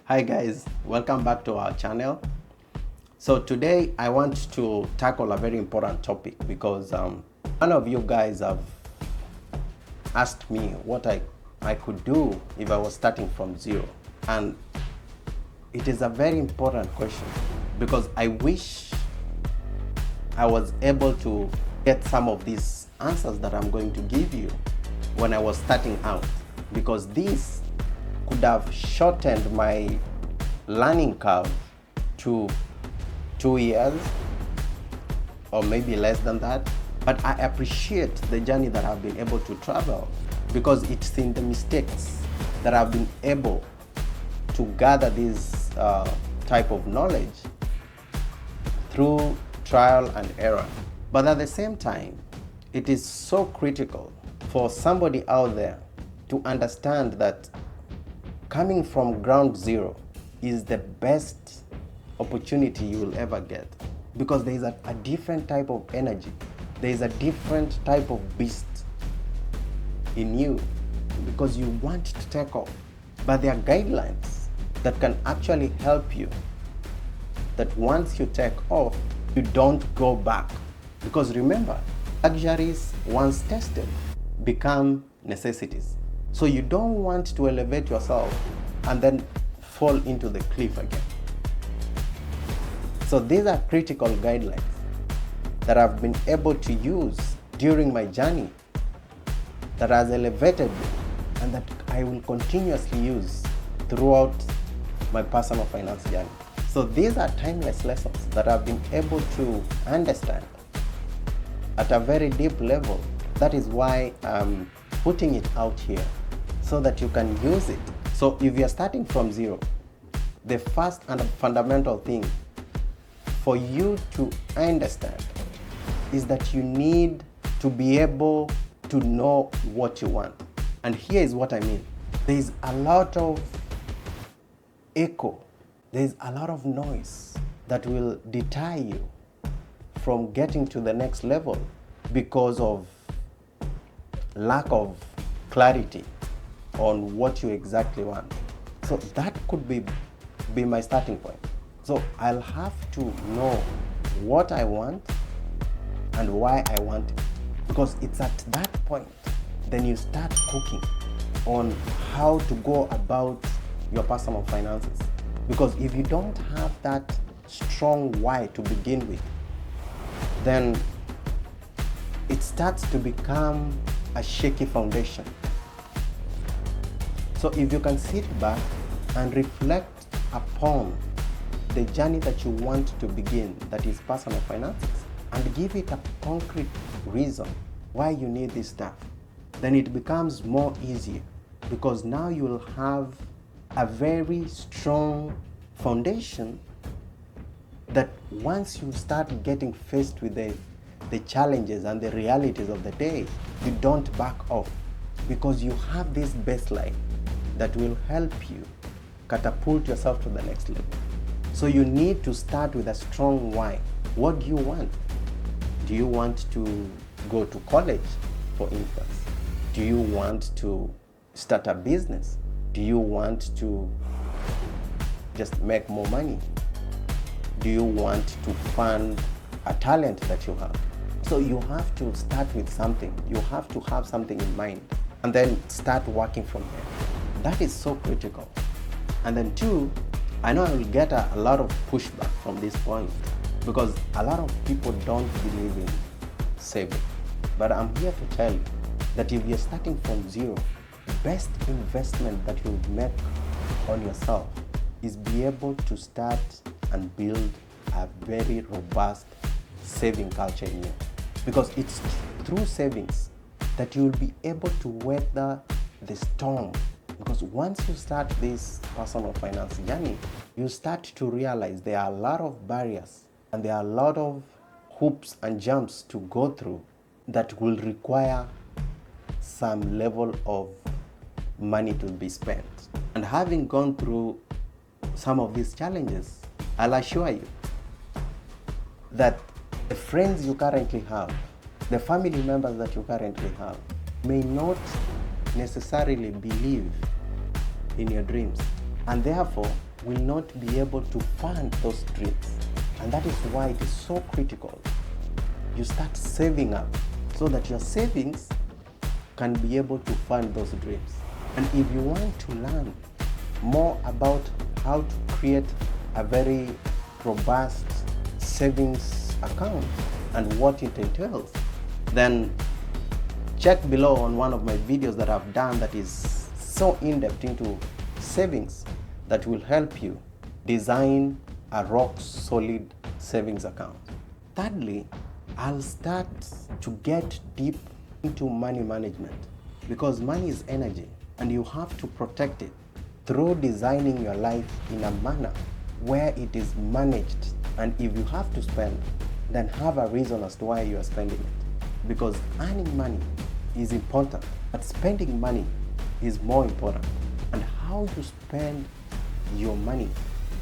Hi guys, welcome back to our channel. So today I want to tackle a very important topic because one of you guys have asked me what I could do if I was starting from zero. And it is a very important question because I wish I was able to get some of these answers that I'm going to give you when I was starting out, because this could have shortened my learning curve to 2 years or maybe less than that. But I appreciate the journey that I've been able to travel because it's in the mistakes that I've been able to gather this type of knowledge through trial and error. But at the same time, it is so critical for somebody out there to understand that coming from ground zero is the best opportunity you will ever get, because there is a different type of energy, there is a different type of beast in you, because you want to take off. But there are guidelines that can actually help you, that once you take off, you don't go back. Because remember, luxuries once tested become necessities. So you don't want to elevate yourself and then fall into the cliff again. So these are critical guidelines that I've been able to use during my journey, that has elevated me, and that I will continuously use throughout my personal finance journey. So these are timeless lessons that I've been able to understand at a very deep level. That is why I'm putting it out here, so that you can use it. So if you're starting from zero, the first and fundamental thing for you to understand is that you need to be able to know what you want. And here is what I mean. There is a lot of echo, there is a lot of noise that will deter you from getting to the next level because of lack of clarity on what you exactly want. So that could be my starting point. So I'll have to know what I want and why I want it, because it's at that point then you start cooking on how to go about your personal finances. Because if you don't have that strong why to begin with, then it starts to become a shaky foundation. So if you can sit back and reflect upon the journey that you want to begin, that is personal finances, and give it a concrete reason why you need this stuff, then it becomes more easier, because now you will have a very strong foundation that once you start getting faced with the challenges and the realities of the day, you don't back off, because you have this baseline that will help you catapult yourself to the next level. So you need to start with a strong why. What do you want? Do you want to go to college, for instance? Do you want to start a business? Do you want to just make more money? Do you want to fund a talent that you have? So you have to start with something. You have to have something in mind and then start working from there. That is so critical. And then two, I know I will get a lot of pushback from this point, because a lot of people don't believe in saving. But I'm here to tell you that if you're starting from zero, the best investment that you'll make on yourself is be able to start and build a very robust saving culture in you. Because it's through savings that you'll be able to weather the storm. Because once you start this personal finance journey, you start to realize there are a lot of barriers and there are a lot of hoops and jumps to go through that will require some level of money to be spent. And having gone through some of these challenges, I'll assure you that the friends you currently have, the family members that you currently have, may not necessarily believe in your dreams. And therefore, will not be able to fund those dreams. And that is why it is so critical you start saving up so that your savings can be able to fund those dreams. And if you want to learn more about how to create a very robust savings account and what it entails, then check below on one of my videos that I've done that is so in-depth into savings that will help you design a rock-solid savings account. Thirdly, I'll start to get deep into money management, because money is energy and you have to protect it through designing your life in a manner where it is managed. And if you have to spend, then have a reason as to why you are spending it, because earning money is important, but spending money is more important. And how you spend your money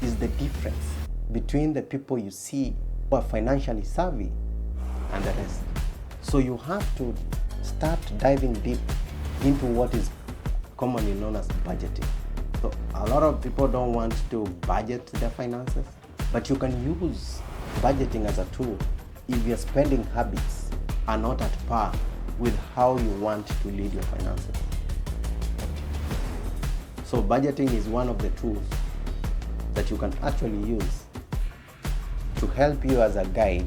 is the difference between the people you see who are financially savvy and the rest. So you have to start diving deep into what is commonly known as budgeting. So a lot of people don't want to budget their finances, but you can use budgeting as a tool if your spending habits are not at par with how you want to lead your finances. So budgeting is one of the tools that you can actually use to help you as a guide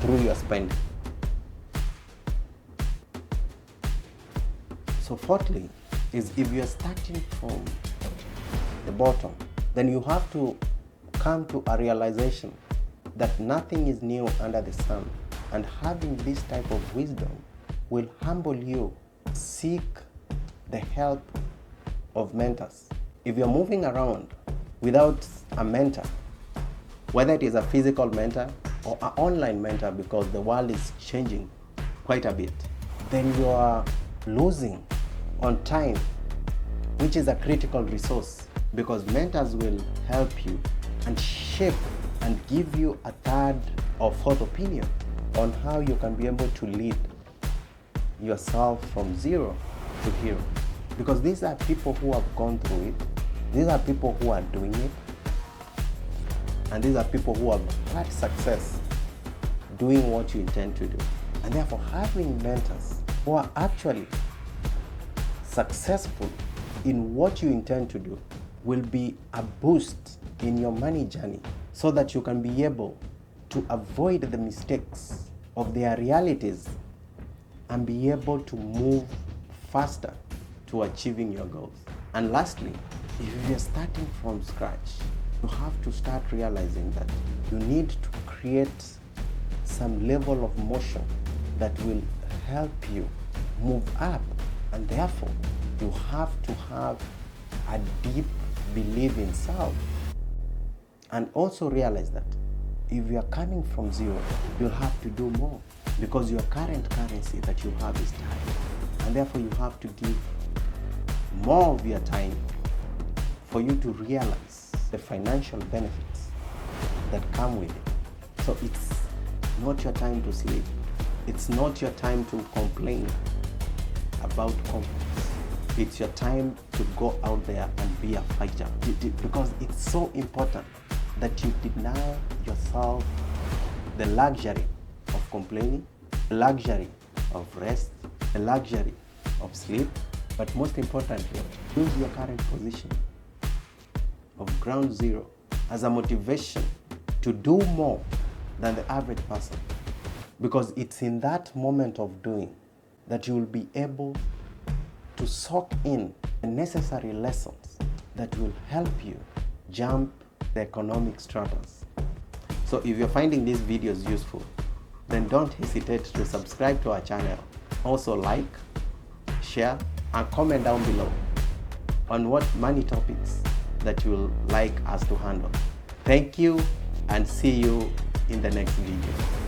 through your spending. So fourthly is, if you're starting from the bottom, then you have to come to a realization that nothing is new under the sun, and having this type of wisdom will humble you. Seek the help of mentors. If you're moving around without a mentor, whether it is a physical mentor or an online mentor, because the world is changing quite a bit, then you are losing on time, which is a critical resource, because mentors will help you and shape and give you a third or fourth opinion on how you can be able to lead yourself from zero to hero. Because these are people who have gone through it, these are people who are doing it, and these are people who have had success doing what you intend to do. And therefore, having mentors who are actually successful in what you intend to do will be a boost in your money journey, so that you can be able to avoid the mistakes of their realities and be able to move faster to achieving your goals. And lastly, if you're starting from scratch, you have to start realizing that you need to create some level of motion that will help you move up. And therefore, you have to have a deep belief in self. And also realize that if you are coming from zero, you'll have to do more, because your current currency that you have is time. And therefore, you have to give more of your time for you to realize the financial benefits that come with it. So it's not your time to sleep. It's not your time to complain about conflicts. It's your time to go out there and be a fighter, because it's so important that you deny yourself the luxury of complaining, the luxury of rest, the luxury of sleep, but most importantly, use your current position of ground zero as a motivation to do more than the average person, because it's in that moment of doing that you will be able to soak in the necessary lessons that will help you jump the economic stratas. So if you're finding these videos useful, then don't hesitate to subscribe to our channel. Also like, share, and comment down below on what money topics that you will like us to handle. Thank you, and see you in the next video.